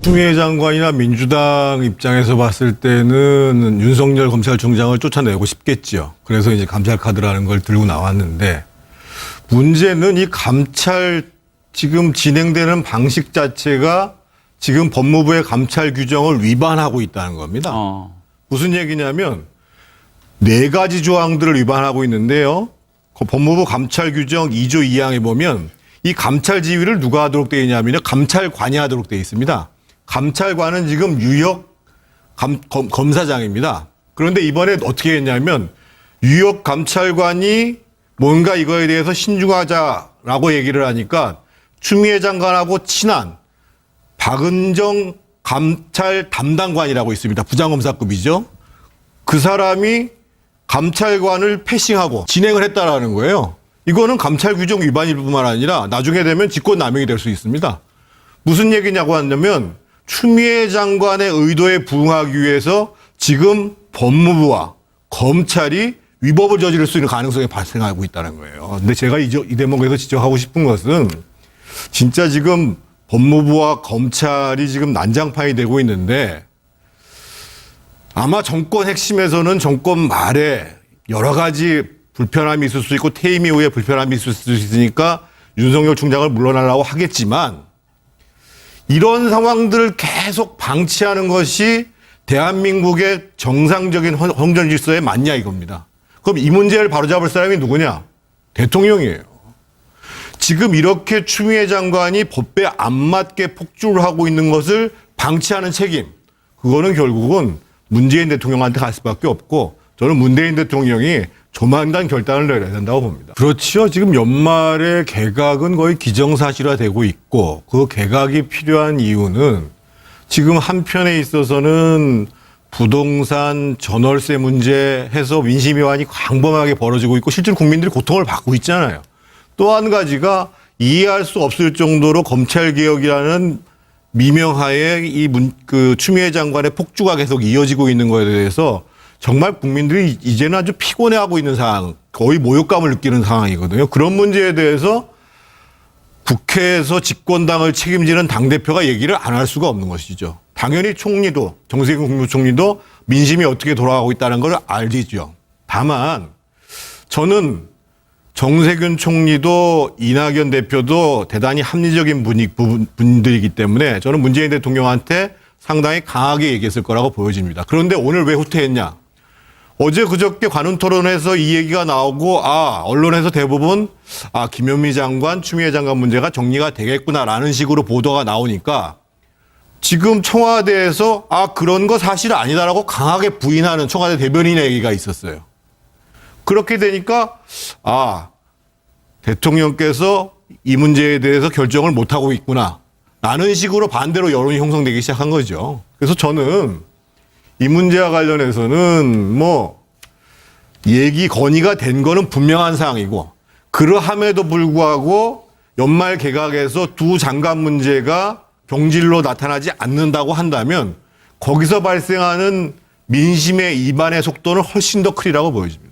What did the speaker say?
추미애 장관이나 민주당 입장에서 봤을 때는 윤석열 검찰총장을 쫓아내고 싶겠지요. 그래서 이제 감찰 카드라는 걸 들고 나왔는데 문제는 이 감찰 지금 진행되는 방식 자체가 지금 법무부의 감찰 규정을 위반하고 있다는 겁니다. 무슨 얘기냐면 4가지 조항들을 위반하고 있는데요. 그 법무부 감찰 규정 2조 2항에 보면 이 감찰 지휘를 누가 하도록 되어 있냐면요. 감찰관이 하도록 되어 있습니다. 감찰관은 지금 유역 검사장입니다. 그런데 이번에 어떻게 했냐면 유역 감찰관이 뭔가 이거에 대해서 신중하자라고 얘기를 하니까 추미애 장관하고 친한 박은정 감찰 담당관이라고 있습니다. 부장검사급이죠. 그 사람이 감찰관을 패싱하고 진행을 했다라는 거예요. 이거는 감찰 규정 위반일 뿐만 아니라 나중에 되면 직권남용이 될 수 있습니다. 무슨 얘기냐고 하냐면 추미애 장관의 의도에 부응하기 위해서 지금 법무부와 검찰이 위법을 저지를 수 있는 가능성이 발생하고 있다는 거예요. 근데 제가 이 대목에서 지적하고 싶은 것은 진짜 지금 법무부와 검찰이 지금 난장판이 되고 있는데 아마 정권 핵심에서는 정권 말에 여러 가지 불편함이 있을 수 있고 퇴임 이후에 불편함이 있을 수 있으니까 윤석열 총장을 물러나려고 하겠지만 이런 상황들을 계속 방치하는 것이 대한민국의 정상적인 헌정 질서에 맞냐 이겁니다. 그럼 이 문제를 바로잡을 사람이 누구냐? 대통령이에요. 지금 이렇게 추미애 장관이 법에 안 맞게 폭주를 하고 있는 것을 방치하는 책임. 그거는 결국은 문재인 대통령한테 갈 수밖에 없고 저는 문재인 대통령이 조만간 결단을 내려야 된다고 봅니다. 그렇죠. 지금 연말에 개각은 거의 기정사실화되고 있고 그 개각이 필요한 이유는 지금 한편에 있어서는 부동산 전월세 문제 해서 민심위반이 광범하게 벌어지고 있고 실제로 국민들이 고통을 받고 있잖아요. 또 한 가지가 이해할 수 없을 정도로 검찰개혁이라는 미명하에 추미애 장관의 폭주가 계속 이어지고 있는 것에 대해서 정말 국민들이 이제는 아주 피곤해하고 있는 상황, 거의 모욕감을 느끼는 상황이거든요. 그런 문제에 대해서 국회에서 집권당을 책임지는 당대표가 얘기를 안 할 수가 없는 것이죠. 당연히 총리도, 정세균 국무총리도 민심이 어떻게 돌아가고 있다는 걸 알지죠. 다만 저는 정세균 총리도 이낙연 대표도 대단히 합리적인 분들이기 때문에 저는 문재인 대통령한테 상당히 강하게 얘기했을 거라고 보여집니다. 그런데 오늘 왜 후퇴했냐? 어제 그저께 관훈 토론에서 이 얘기가 나오고 언론에서 대부분 김현미 장관, 추미애 장관 문제가 정리가 되겠구나라는 식으로 보도가 나오니까 지금 청와대에서 그런 거 사실 아니다라고 강하게 부인하는 청와대 대변인의 얘기가 있었어요. 그렇게 되니까 대통령께서 이 문제에 대해서 결정을 못하고 있구나 라는 식으로 반대로 여론이 형성되기 시작한 거죠. 그래서 저는 이 문제와 관련해서는 건의가 된 거는 분명한 사항이고 그러함에도 불구하고 연말 개각에서 두 장관 문제가 경질로 나타나지 않는다고 한다면 거기서 발생하는 민심의 이반의 속도는 훨씬 더 크리라고 보여집니다.